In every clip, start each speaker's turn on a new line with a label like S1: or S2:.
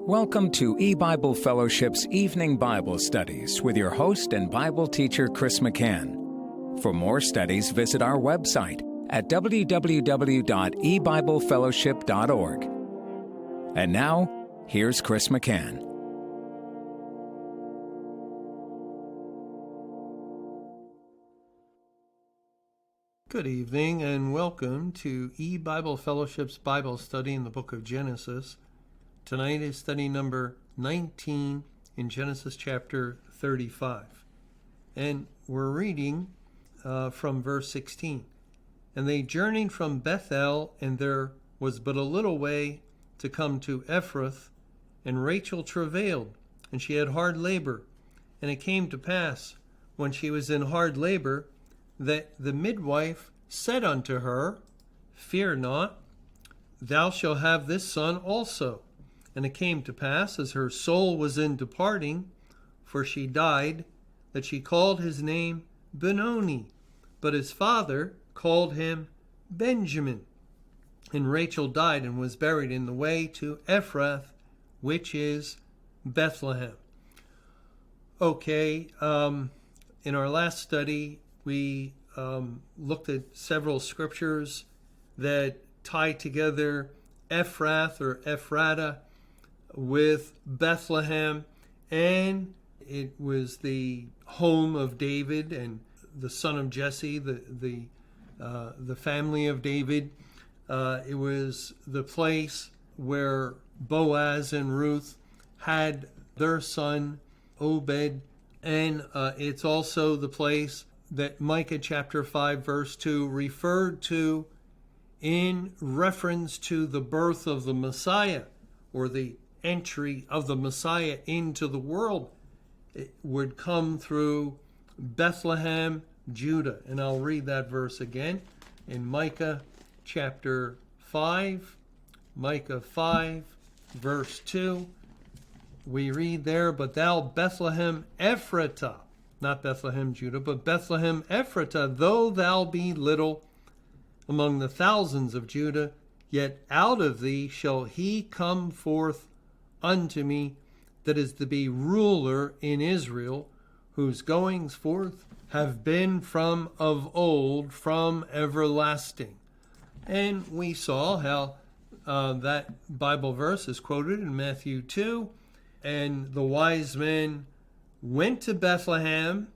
S1: Welcome to E-Bible Fellowship's Evening Bible Studies with your host and Bible teacher, Chris McCann. For more studies, visit our website at www.ebiblefellowship.org. And now, here's Chris McCann.
S2: Good evening and welcome to E-Bible Fellowship's Bible study in the book of Genesis. Tonight is study number 19 in Genesis chapter 35. And we're reading from verse 16. And they journeyed from Bethel, and there was but a little way to come to Ephrath, and Rachel travailed, and she had hard labor. And it came to pass, when she was in hard labor, that the midwife said unto her, Fear not, thou shalt have this son also. And it came to pass, as her soul was in departing, for she died, that she called his name Benoni, but his father called him Benjamin. And Rachel died and was buried in the way to Ephrath, which is Bethlehem. Okay, in our last study, we looked at several scriptures that tie together Ephrath or Ephrata with Bethlehem, and it was the home of David and the son of Jesse, the family of David. It was the place where Boaz and Ruth had their son Obed, and it's also the place that Micah chapter 5 verse 2 referred to in reference to the birth of the Messiah, or the entry of the Messiah into the world. It would come through Bethlehem, Judah. And I'll read that verse again in Micah chapter 5. Micah 5 verse 2. We read there, But thou Bethlehem Ephratah, not Bethlehem Judah, but Bethlehem Ephratah, though thou be little among the thousands of Judah, yet out of thee shall he come forth unto me, that is to be ruler in Israel, whose goings forth have been from of old, from everlasting. And we saw how that Bible verse is quoted in Matthew 2, and the wise men went to Bethlehem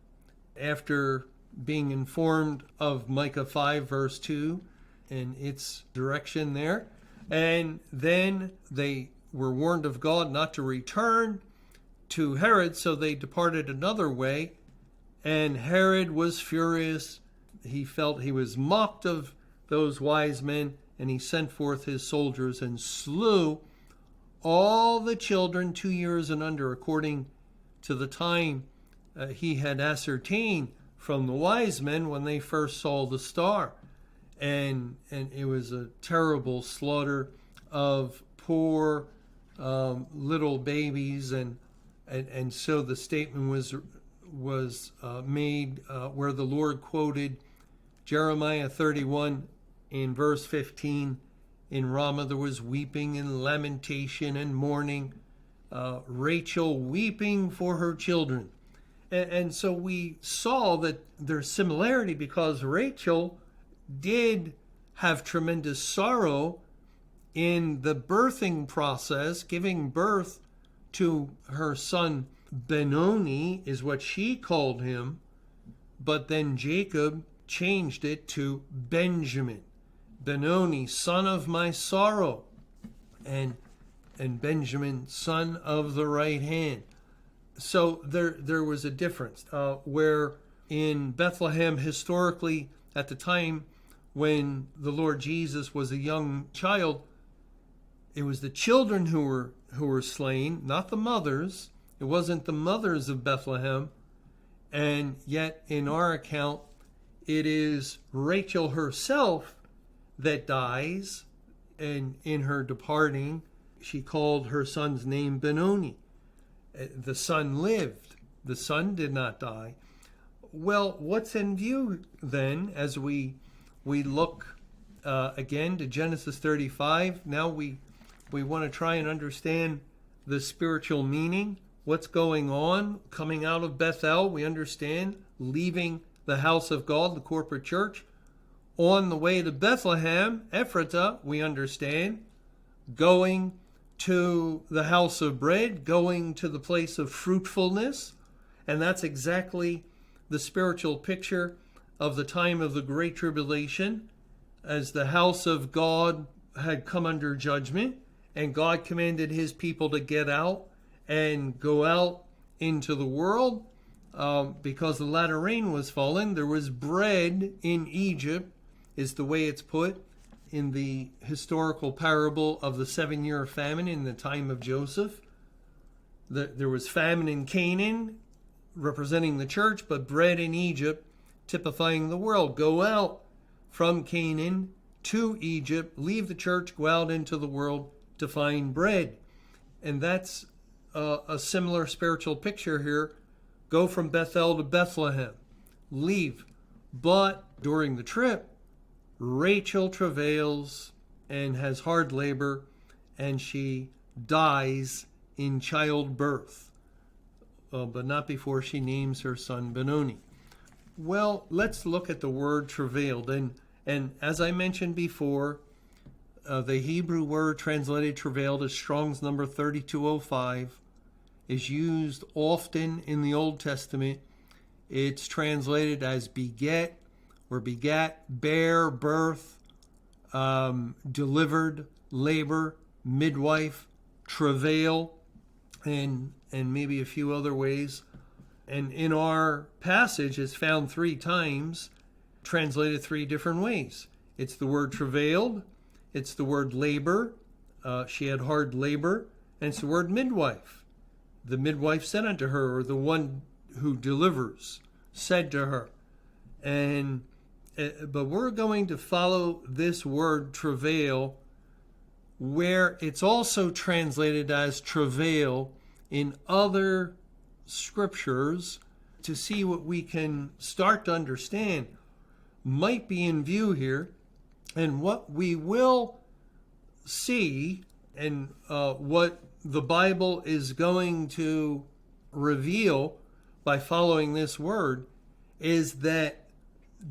S2: after being informed of Micah 5 verse 2 and its direction there, and then they were warned of God not to return to Herod, so they departed another way, and Herod was furious. He felt he was mocked of those wise men, and he sent forth his soldiers and slew all the children 2 years and under, according to the time he had ascertained from the wise men when they first saw the star. And it was a terrible slaughter of poor little babies, and so the statement was made where the Lord quoted Jeremiah 31 in verse 15. In Ramah there was weeping and lamentation and mourning, Rachel weeping for her children. And so we saw that there's similarity, because Rachel did have tremendous sorrow in the birthing process. Giving birth to her son Benoni is what she called him, but then Jacob changed it to Benjamin. Benoni, son of my sorrow, and Benjamin, son of the right hand. So there was a difference where in Bethlehem, historically, at the time when the Lord Jesus was a young child, it was the children who were slain, not the mothers. It wasn't the mothers of Bethlehem. And yet in our account, it is Rachel herself that dies, and in her departing, she called her son's name Benoni. The son lived. The son did not die. Well, what's in view then as we look again to Genesis 35? Now we want to try and understand the spiritual meaning, what's going on, coming out of Bethel, we understand, leaving the house of God, the corporate church, on the way to Bethlehem, Ephratah, we understand, going to the house of bread, going to the place of fruitfulness. And that's exactly the spiritual picture of the time of the Great Tribulation, as the house of God had come under judgment, and God commanded his people to get out and go out into the world because the latter rain was falling. There was bread in Egypt, is the way it's put in the historical parable of the 7-year famine in the time of Joseph. There was famine in Canaan, representing the church, but bread in Egypt, typifying the world. Go out from Canaan to Egypt, leave the church, go out into the world to find bread. And that's a similar spiritual picture here. Go from Bethel to Bethlehem, leave. But during the trip, Rachel travails and has hard labor, and she dies in childbirth, but not before she names her son Benoni. Well, let's look at the word travailed. And as I mentioned before, the Hebrew word translated travailed as Strong's number 3205 is used often in the Old Testament. It's translated as beget or begat, bear, birth, delivered, labor, midwife, travail, and maybe a few other ways. And in our passage, it's found 3 times, translated 3 different ways. It's the word travailed, it's the word labor, she had hard labor, and it's the word midwife. The midwife said unto her, or the one who delivers said to her. But we're going to follow this word travail, where it's also translated as travail in other scriptures, to see what we can start to understand might be in view here. And what we will see, and what the Bible is going to reveal by following this word, is that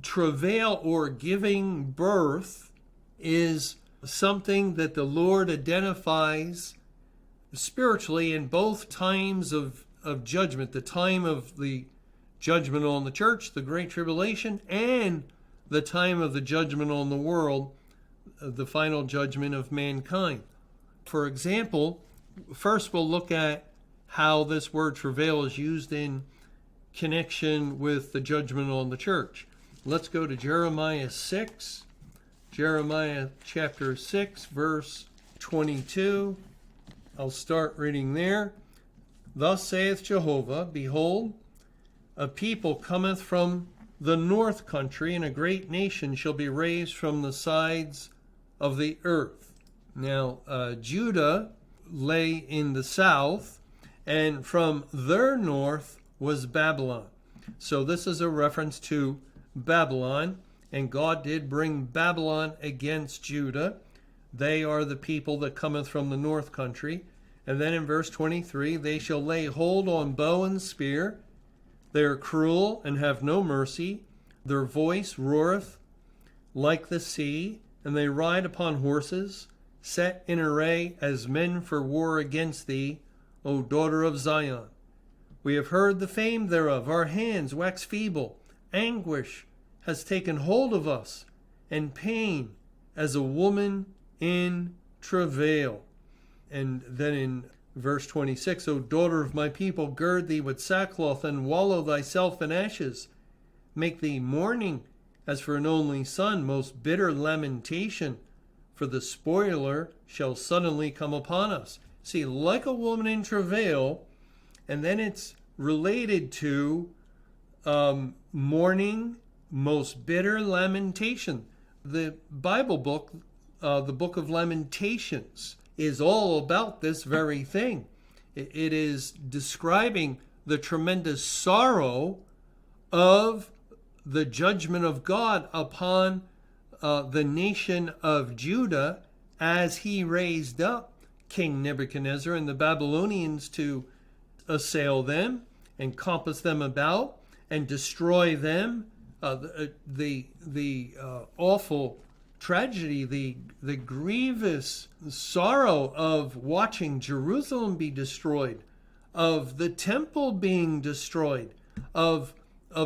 S2: travail or giving birth is something that the Lord identifies spiritually in both times of judgment, the time of the judgment on the church, the Great Tribulation, and the time of the judgment on the world, the final judgment of mankind. For example, first we'll look at how this word travail is used in connection with the judgment on the church. Let's go to Jeremiah 6, Jeremiah chapter 6, verse 22. I'll start reading there. Thus saith Jehovah, Behold, a people cometh from the north country, and a great nation shall be raised from the sides of the earth. Now, Judah lay in the south, and from their north was Babylon. So this is a reference to Babylon, and God did bring Babylon against Judah. They are the people that cometh from the north country. And then in verse 23, they shall lay hold on bow and spear. They are cruel and have no mercy. Their voice roareth like the sea, and they ride upon horses, set in array as men for war against thee, O daughter of Zion. We have heard the fame thereof. Our hands wax feeble. Anguish has taken hold of us, and pain as a woman in travail. And then in verse 26, O daughter of my people, gird thee with sackcloth, and wallow thyself in ashes. Make thee mourning as for an only son, most bitter lamentation, for the spoiler shall suddenly come upon us. See, like a woman in travail, and then it's related to mourning, most bitter lamentation. The Bible book, the book of Lamentations, is all about this very thing. It is describing the tremendous sorrow of the judgment of God upon the nation of Judah as he raised up King Nebuchadnezzar and the Babylonians to assail them and compass them about and destroy them. The awful tragedy, the grievous sorrow of watching Jerusalem be destroyed, of the temple being destroyed, of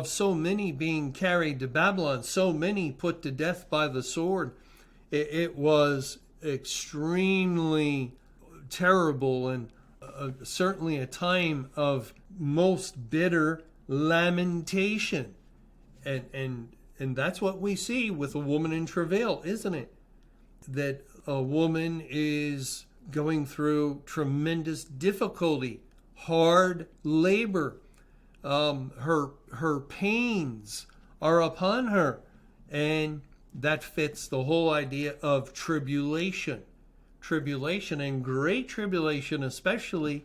S2: so many being carried to Babylon, so many put to death by the sword. It was extremely terrible and certainly a time of most bitter lamentation. And that's what we see with a woman in travail, isn't it? That a woman is going through tremendous difficulty, hard labor. Her pains are upon her, and that fits the whole idea of tribulation. Tribulation and great tribulation, especially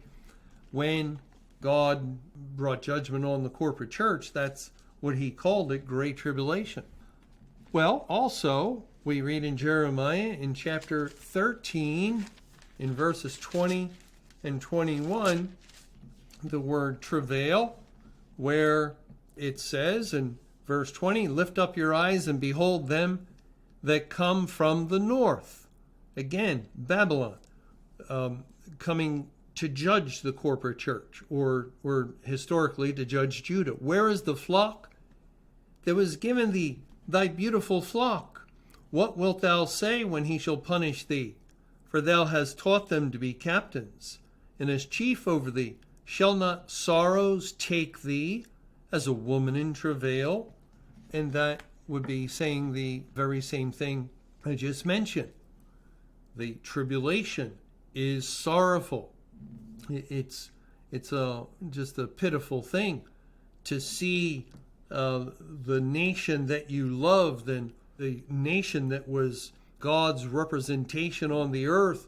S2: when God brought judgment on the corporate church. That's what he called it, great tribulation. Well, also, we read in Jeremiah in chapter 13, in verses 20 and 21, the word travail, where it says in verse 20, lift up your eyes and behold them that come from the north. Again, Babylon, coming to judge the corporate church, or historically to judge Judah. Where is the flock that was given thee, thy beautiful flock? What wilt thou say when he shall punish thee? For thou hast taught them to be captains, and as chief over thee. Shall not sorrows take thee as a woman in travail? And that would be saying the very same thing I just mentioned. The tribulation is sorrowful. It's just a pitiful thing to see the nation that you loved, and the nation that was God's representation on the earth,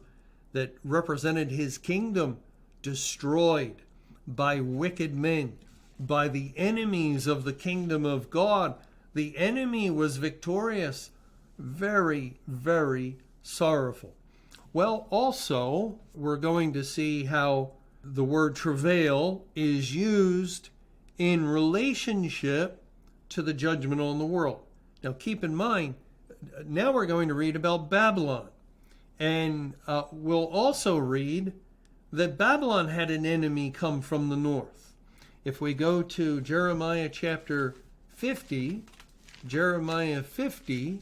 S2: that represented his kingdom, destroyed by wicked men, by the enemies of the kingdom of God. The enemy was victorious. Very, very sorrowful. Well, also, we're going to see how the word travail is used in relationship to the judgment on the world. Now, keep in mind, now we're going to read about Babylon. And we'll also read that Babylon had an enemy come from the north. If we go to Jeremiah chapter 50, Jeremiah 50,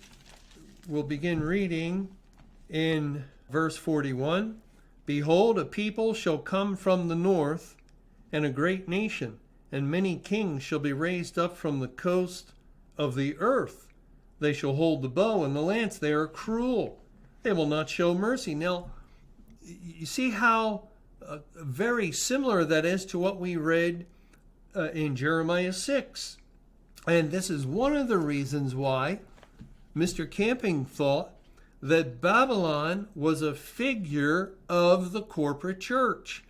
S2: we'll begin reading in verse 41. Behold, a people shall come from the north, and a great nation, and many kings shall be raised up from the coast of the earth. They shall hold the bow and the lance. They are cruel. They will not show mercy. Now, you see how very similar that is to what we read in Jeremiah 6. And this is one of the reasons why Mr. Camping thought that Babylon was a figure of the corporate church,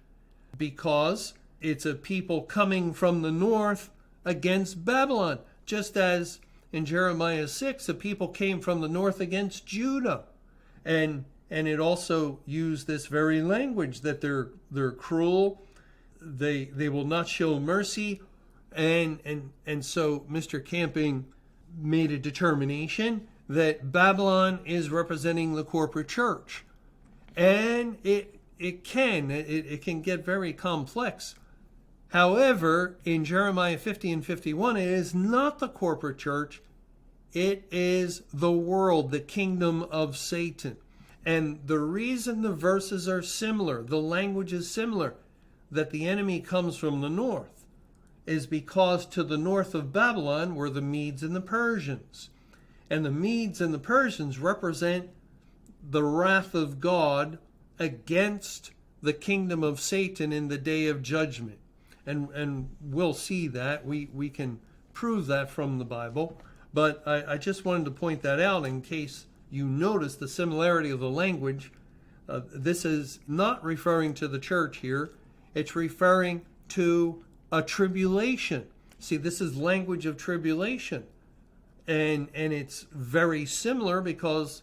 S2: because it's a people coming from the north against Babylon, just as in Jeremiah 6, a people came from the north against Judah. And it also used this very language that they're cruel, they will not show mercy, and so Mr. Camping made a determination that Babylon is representing the corporate church. And it can get very complex. However, in Jeremiah 50 and 51, it is not the corporate church. It is the world, the kingdom of Satan. And the reason the verses are similar, the language is similar, that the enemy comes from the north, is because to the north of Babylon were the Medes and the Persians. And the Medes and the Persians represent the wrath of God against the kingdom of Satan in the day of judgment. And we'll see that. We can prove that from the Bible. But I just wanted to point that out in case you notice the similarity of the language. This is not referring to the church here. It's referring to a tribulation. See, this is language of tribulation. And it's very similar because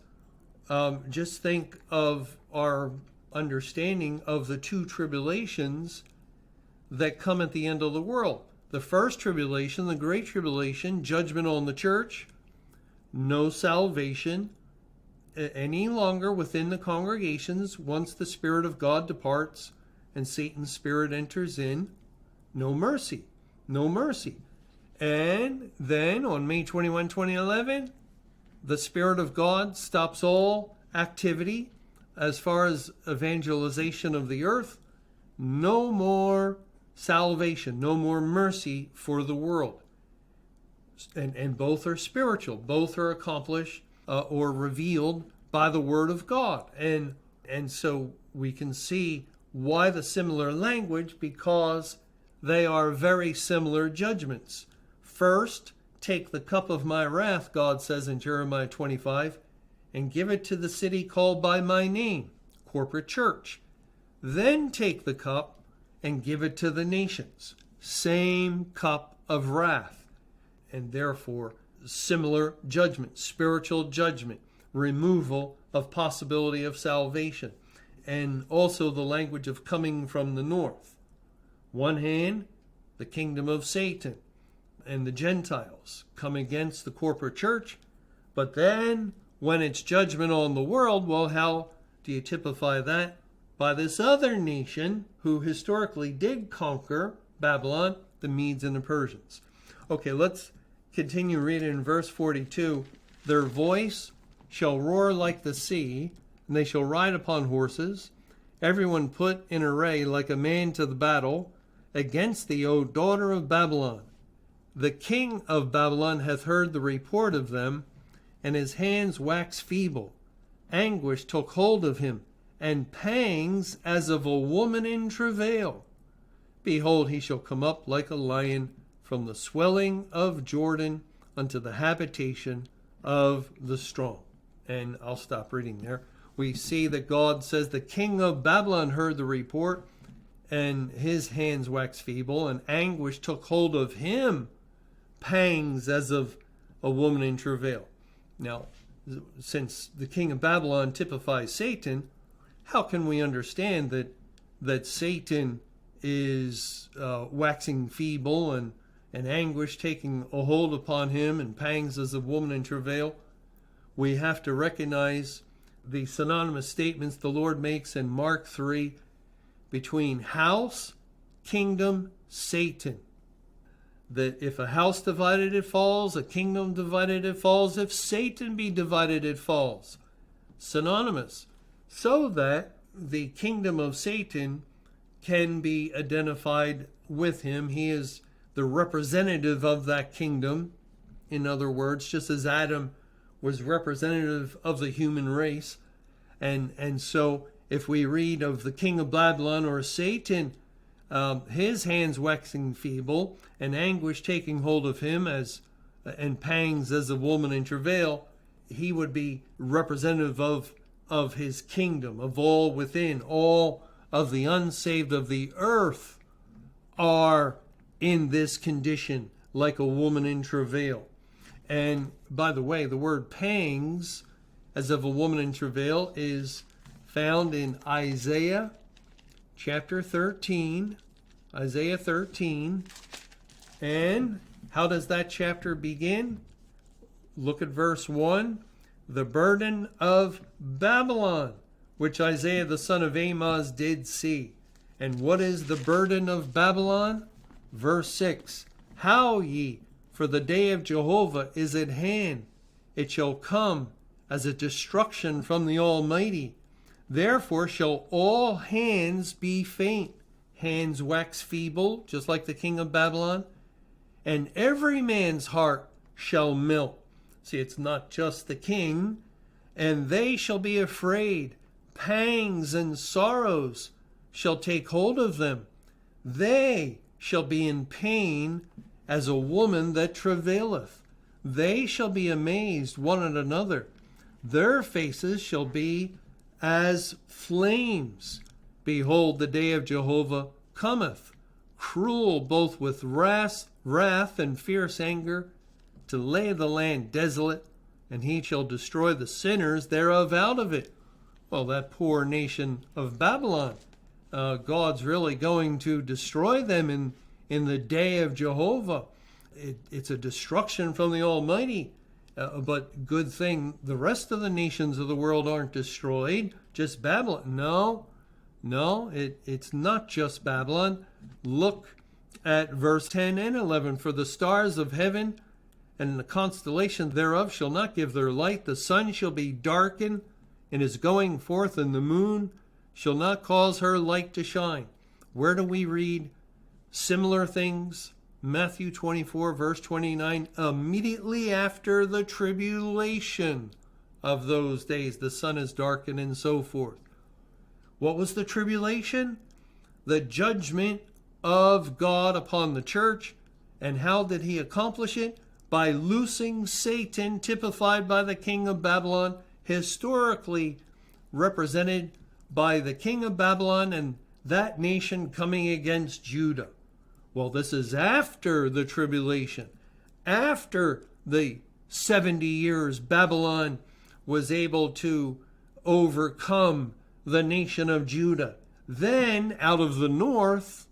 S2: just think of our understanding of the two tribulations that come at the end of the world. The first tribulation, the Great Tribulation, judgment on the church, no salvation any longer within the congregations once the Spirit of God departs and Satan's spirit enters in. No mercy. No mercy. And then on May 21, 2011, the Spirit of God stops all activity as far as evangelization of the earth. No more salvation, no more mercy for the world. And both are spiritual. Both are accomplished or revealed by the Word of God. And so we can see why the similar language, because they are very similar judgments. First, take the cup of my wrath, God says in Jeremiah 25, and give it to the city called by my name, corporate church. Then take the cup and give it to the nations. Same cup of wrath. And therefore, similar judgment, spiritual judgment, removal of possibility of salvation. And also the language of coming from the north. One hand, the kingdom of Satan and the Gentiles come against the corporate church. But then, when it's judgment on the world, well, how do you typify that? By this other nation who historically did conquer Babylon, the Medes and the Persians. Okay, let's continue reading in verse 42. Their voice shall roar like the sea, and they shall ride upon horses, everyone put in array like a man to the battle, against thee, O daughter of Babylon. The king of Babylon hath heard the report of them, and his hands wax feeble. Anguish took hold of him, and pangs as of a woman in travail. Behold, he shall come up like a lion from the swelling of Jordan unto the habitation of the strong. And I'll stop reading there. We see that God says the king of Babylon heard the report, and his hands waxed feeble, and anguish took hold of him, pangs as of a woman in travail. Now, since the king of Babylon typifies Satan, how can we understand that Satan is waxing feeble and anguish taking a hold upon him and pangs as a woman in travail? We have to recognize the synonymous statements the Lord makes in Mark 3 between house, kingdom, Satan. That if a house divided, it falls. A kingdom divided, it falls. If Satan be divided, it falls. Synonymous. So that the kingdom of Satan can be identified with him. He is the representative of that kingdom. In other words, just as Adam was representative of the human race. And so if we read of the king of Babylon or Satan, his hands waxing feeble and anguish taking hold of him and pangs as a woman in travail, he would be representative of his kingdom, of all within. All of the unsaved of the earth are in this condition like a woman in travail. And by the way, the word pangs as of a woman in travail is found in Isaiah chapter 13. Isaiah 13. And how does that chapter begin? Look at verse 1. The burden of Babylon, which Isaiah the son of Amoz did see. And what is the burden of Babylon? Verse 6. How ye, for the day of Jehovah is at hand. It shall come as a destruction from the Almighty. Therefore shall all hands be faint. Hands wax feeble, just like the king of Babylon. And every man's heart shall melt. See, it's not just the king. And they shall be afraid. Pangs and sorrows shall take hold of them. They shall be in pain as a woman that travaileth. They shall be amazed one at another. Their faces shall be as flames. Behold, the day of Jehovah cometh, cruel both with wrath and fierce anger, to lay the land desolate, and he shall destroy the sinners thereof out of it. Well, that poor nation of Babylon. God's really going to destroy them in the day of Jehovah. It's a destruction from the Almighty. But good thing the rest of the nations of the world aren't destroyed. Just Babylon. No, it's not just Babylon. Look at verse 10 and 11. For the stars of heaven and the constellation thereof shall not give their light. The sun shall be darkened in his going forth, and the moon shall not cause her light to shine. Where do we read similar things? Matthew 24, verse 29, immediately after the tribulation of those days, the sun is darkened and so forth. What was the tribulation? The judgment of God upon the church. And how did he accomplish it? By loosing Satan, typified by the king of Babylon, historically represented by the king of Babylon and that nation coming against Judah. Well, this is after the tribulation. After the 70 years, Babylon was able to overcome the nation of Judah. Then, out of the north,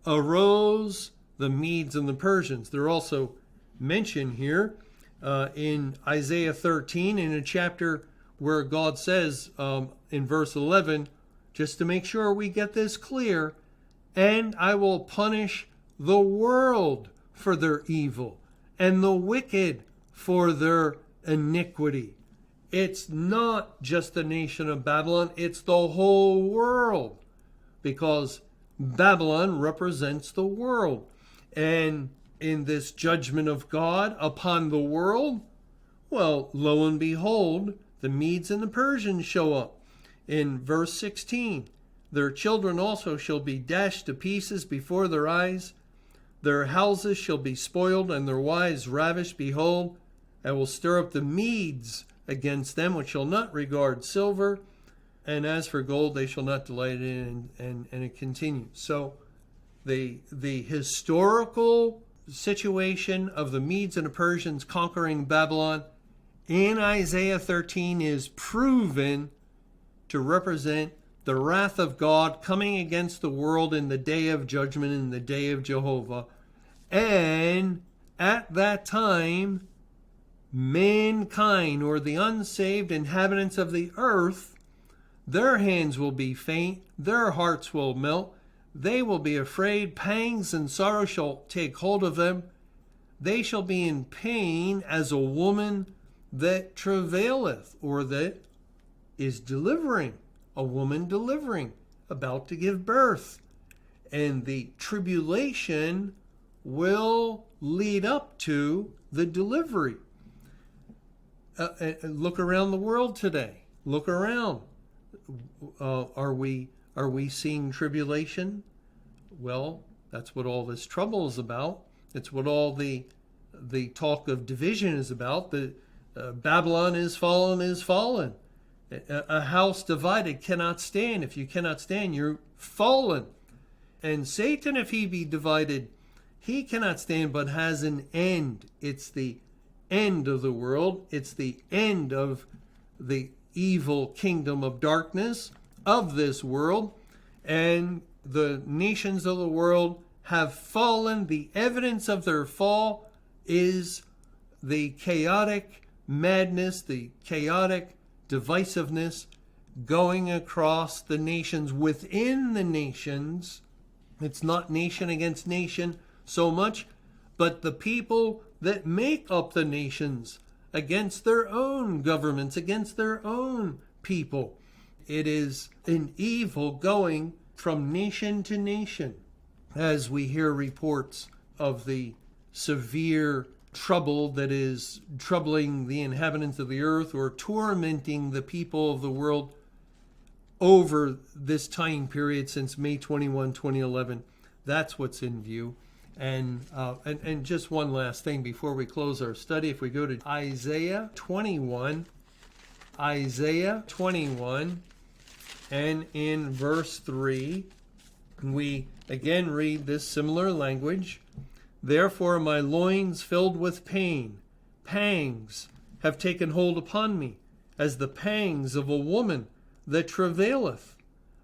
S2: arose the Medes and the Persians. They're also mentioned here in Isaiah 13, in a chapter where God says in verse 11, just to make sure we get this clear, and I will punish the world for their evil and the wicked for their iniquity. It's not just the nation of Babylon, it's the whole world, because Babylon represents the world. And in this judgment of God upon the world, well, lo and behold, the Medes and the Persians show up. In verse 16, their children also shall be dashed to pieces before their eyes. Their houses shall be spoiled, and their wives ravished. Behold, I will stir up the Medes against them, which shall not regard silver. And as for gold, they shall not delight in it. And it continues. So the historical situation of the Medes and the Persians conquering Babylon in Isaiah 13 is proven to represent the wrath of God coming against the world in the day of judgment, in the day of Jehovah. And at that time, mankind, or the unsaved inhabitants of the earth, their hands will be faint, their hearts will melt, they will be afraid, pangs and sorrow shall take hold of them. They shall be in pain as a woman that travaileth, or that is delivering, a woman delivering, about to give birth. And the tribulation will lead up to the delivery. Look around the world today. Look around. Are we seeing tribulation? Well, that's what all this trouble is about. It's what all the talk of division is about. The Babylon is fallen, is fallen. A house divided cannot stand. If you cannot stand, you're fallen. And Satan, if he be divided, he cannot stand, but has an end. It's the end of the world. It's the end of the evil kingdom of darkness of this world. And the nations of the world have fallen. The evidence of their fall is the chaotic madness, the chaotic divisiveness going across the nations, within the nations. It's not nation against nation so much, but the people that make up the nations against their own governments, against their own people. It is an evil going from nation to nation, as we hear reports of the severe trouble that is troubling the inhabitants of the earth, or tormenting the people of the world over this time period since May 21, 2011. That's what's in view. And just one last thing before we close our study. If we go to Isaiah 21, and in verse 3, we again read this similar language. Therefore my loins filled with pain, pangs have taken hold upon me, as the pangs of a woman that travaileth.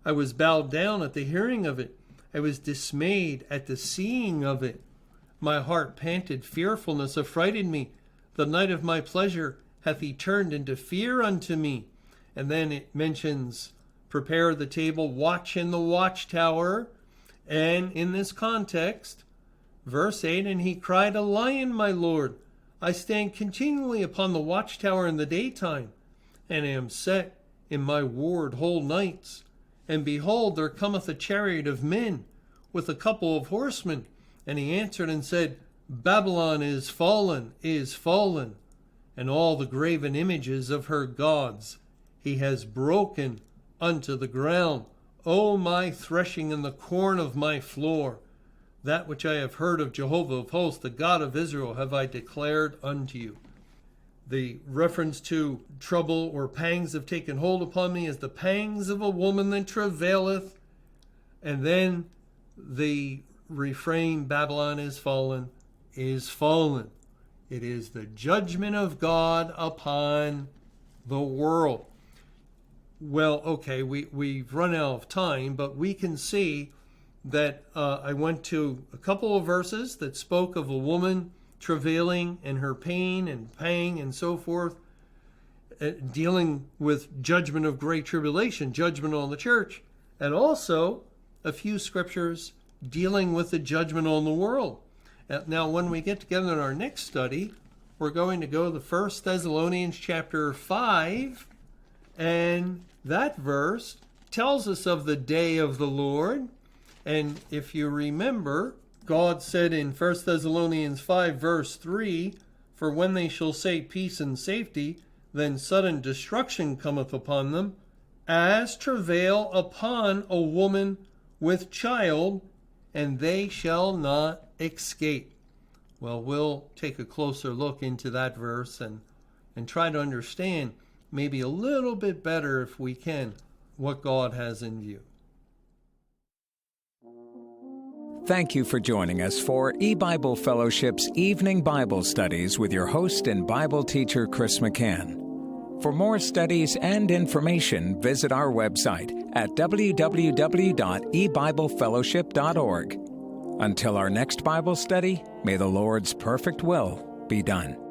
S2: I was bowed down at the hearing of it. I was dismayed at the seeing of it. My heart panted, fearfulness affrighted me. The night of my pleasure hath he turned into fear unto me. And then it mentions, prepare the table, watch in the watchtower. And in this context, verse 8, and he cried, a lion, my Lord. I stand continually upon the watchtower in the daytime, and am set in my ward whole nights. And behold, there cometh a chariot of men with a couple of horsemen. And he answered and said, Babylon is fallen, and all the graven images of her gods he has broken unto the ground. O my threshing and the corn of my floor, that which I have heard of Jehovah of hosts, the God of Israel, have I declared unto you. The reference to trouble or pangs have taken hold upon me as the pangs of a woman that travaileth. And then the refrain, Babylon is fallen, is fallen. It is the judgment of God upon the world. Well, okay, we've run out of time, but we can see that I went to a couple of verses that spoke of a woman travailing and her pain and pang and so forth, dealing with judgment of great tribulation, judgment on the church, and also a few scriptures dealing with the judgment on the world. Now, when we get together in our next study, we're going to go to 1 Thessalonians Chapter 5, and that verse tells us of the day of the Lord. And if you remember, God said in 1 Thessalonians 5, verse 3, for when they shall say peace and safety, then sudden destruction cometh upon them, as travail upon a woman with child, and they shall not escape. Well, we'll take a closer look into that verse and try to understand maybe a little bit better, if we can, what God has in view.
S1: Thank you for joining us for eBible Fellowship's Evening Bible Studies with your host and Bible teacher, Chris McCann. For more studies and information, visit our website at www.ebiblefellowship.org. Until our next Bible study, may the Lord's perfect will be done.